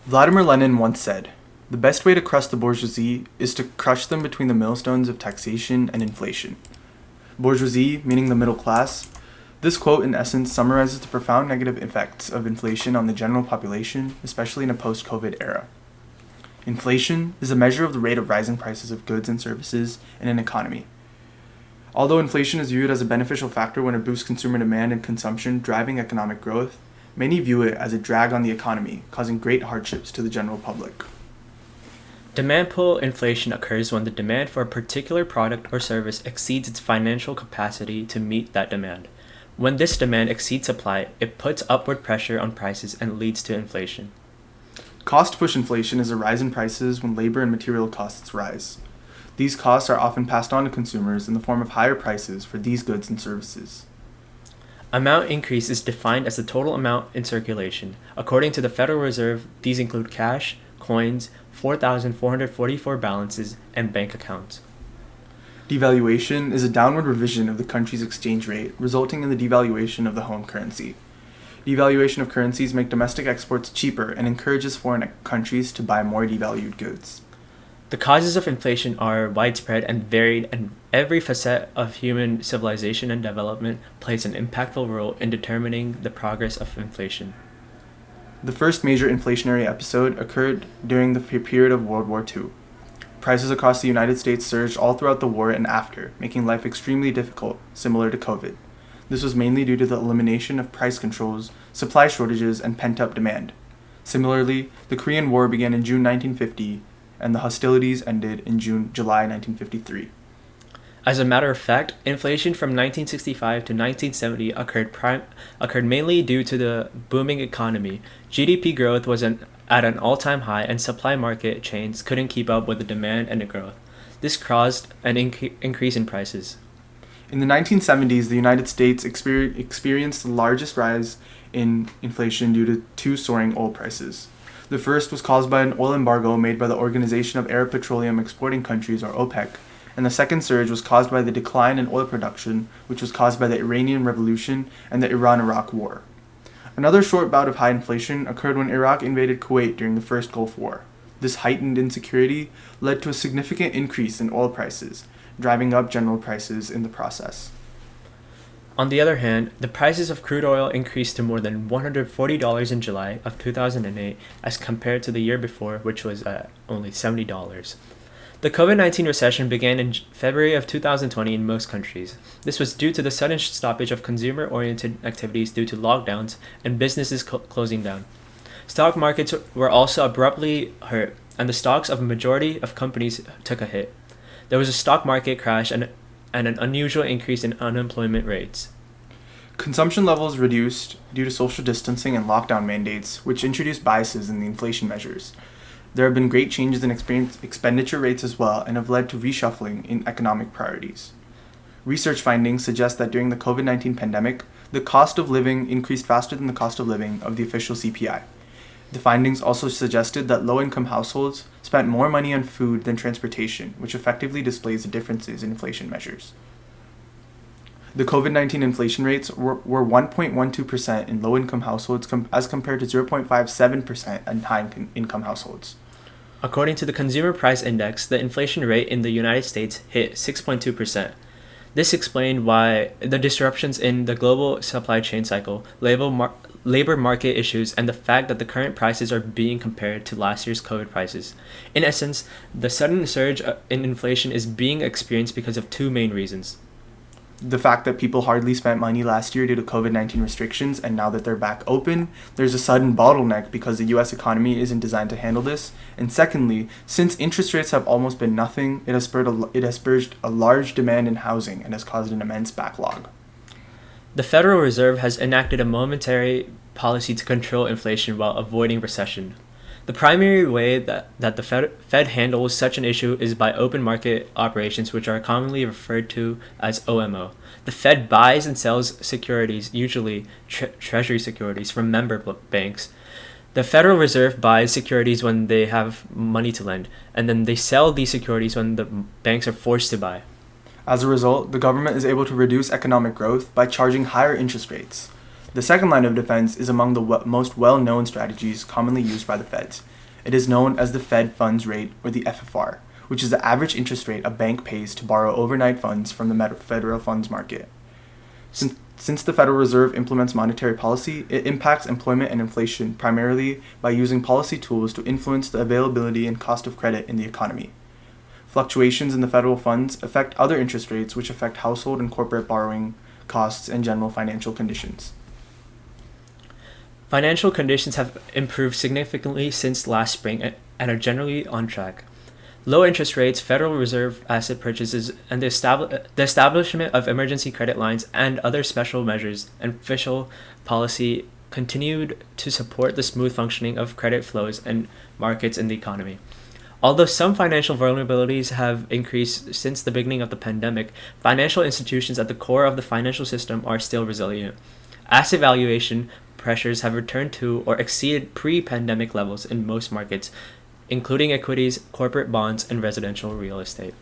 Vladimir Lenin once said, "The best way to crush the bourgeoisie is to crush them between the millstones of taxation and inflation." Bourgeoisie, meaning the middle class. This quote, in essence, summarizes the profound negative effects of inflation on the general population, especially in a post-COVID era. Inflation is a measure of the rate of rising prices of goods and services in an economy. Although inflation is viewed as a beneficial factor when it boosts consumer demand and consumption, driving economic growth, many view it as a drag on the economy, causing great hardships to the general public. Demand pull inflation occurs when the demand for a particular product or service exceeds its financial capacity to meet that demand. When this demand exceeds supply, it puts upward pressure on prices and leads to inflation. Cost push inflation is a rise in prices when labor and material costs rise. These costs are often passed on to consumers in the form of higher prices for these goods and services. Amount increase is defined as the total amount in circulation. According to the Federal Reserve, these include cash, coins, 4,444 balances, and bank accounts. Devaluation is a downward revision of the country's exchange rate, resulting in the devaluation of the home currency. Devaluation of currencies make domestic exports cheaper and encourages foreign countries to buy more devalued goods. The causes of inflation are widespread and varied, and every facet of human civilization and development plays an impactful role in determining the progress of inflation. The first major inflationary episode occurred during the period of World War II. Prices across the United States surged all throughout the war and after, making life extremely difficult, similar to COVID. This was mainly due to the elimination of price controls, supply shortages, and pent-up demand. Similarly, the Korean War began in June 1950, and the hostilities ended in July 1953. As a matter of fact, inflation from 1965 to 1970 occurred mainly due to the booming economy. GDP growth was at an all-time high, and supply market chains couldn't keep up with the demand and the growth. This caused an increase in prices. In the 1970s, the United States experienced the largest rise in inflation due to two soaring oil prices. The first was caused by an oil embargo made by the Organization of Arab Petroleum Exporting Countries, or OPEC, and the second surge was caused by the decline in oil production, which was caused by the Iranian Revolution and the Iran-Iraq War. Another short bout of high inflation occurred when Iraq invaded Kuwait during the First Gulf War. This heightened insecurity led to a significant increase in oil prices, driving up general prices in the process. On the other hand, the prices of crude oil increased to more than $140 in July of 2008 as compared to the year before, which was at only $70. The COVID-19 recession began in February of 2020 in most countries. This was due to the sudden stoppage of consumer-oriented activities due to lockdowns and businesses closing down. Stock markets were also abruptly hurt, and the stocks of a majority of companies took a hit. There was a stock market crash and an unusual increase in unemployment rates. Consumption levels reduced due to social distancing and lockdown mandates, which introduced biases in the inflation measures. There have been great changes in expenditure rates as well and have led to reshuffling in economic priorities. Research findings suggest that during the COVID-19 pandemic, the cost of living increased faster than the cost of living of the official CPI. The findings also suggested that low-income households spent more money on food than transportation, which effectively displays the differences in inflation measures. The COVID-19 inflation rates were 1.12% in low-income households as compared to 0.57% in high-income households. According to the Consumer Price Index, the inflation rate in the United States hit 6.2%. This explained why the disruptions in the global supply chain cycle, labor market issues, and the fact that the current prices are being compared to last year's COVID prices. In essence, the sudden surge in inflation is being experienced because of two main reasons. The fact that people hardly spent money last year due to COVID-19 restrictions, and now that they're back open, there's a sudden bottleneck because the US economy isn't designed to handle this. And secondly, since interest rates have almost been nothing, it has spurred a large demand in housing and has caused an immense backlog. The Federal Reserve has enacted a monetary policy to control inflation while avoiding recession. The primary way that the Fed handles such an issue is by open market operations, which are commonly referred to as OMO. The Fed buys and sells securities, usually treasury securities, from member banks. The Federal Reserve buys securities when they have money to lend, and then they sell these securities when the banks are forced to buy. As a result, the government is able to reduce economic growth by charging higher interest rates. The second line of defense is among the most well-known strategies commonly used by the Feds. It is known as the Fed funds rate, or the FFR, which is the average interest rate a bank pays to borrow overnight funds from the federal funds market. Since the Federal Reserve implements monetary policy, it impacts employment and inflation primarily by using policy tools to influence the availability and cost of credit in the economy. Fluctuations in the federal funds affect other interest rates, which affect household and corporate borrowing costs and general financial conditions. Financial conditions have improved significantly since last spring and are generally on track. Low interest rates, Federal Reserve asset purchases, and the establishment of emergency credit lines and other special measures and official policy continued to support the smooth functioning of credit flows and markets in the economy. Although some financial vulnerabilities have increased since the beginning of the pandemic, financial institutions at the core of the financial system are still resilient. Asset valuation pressures have returned to or exceeded pre-pandemic levels in most markets, including equities, corporate bonds, and residential real estate.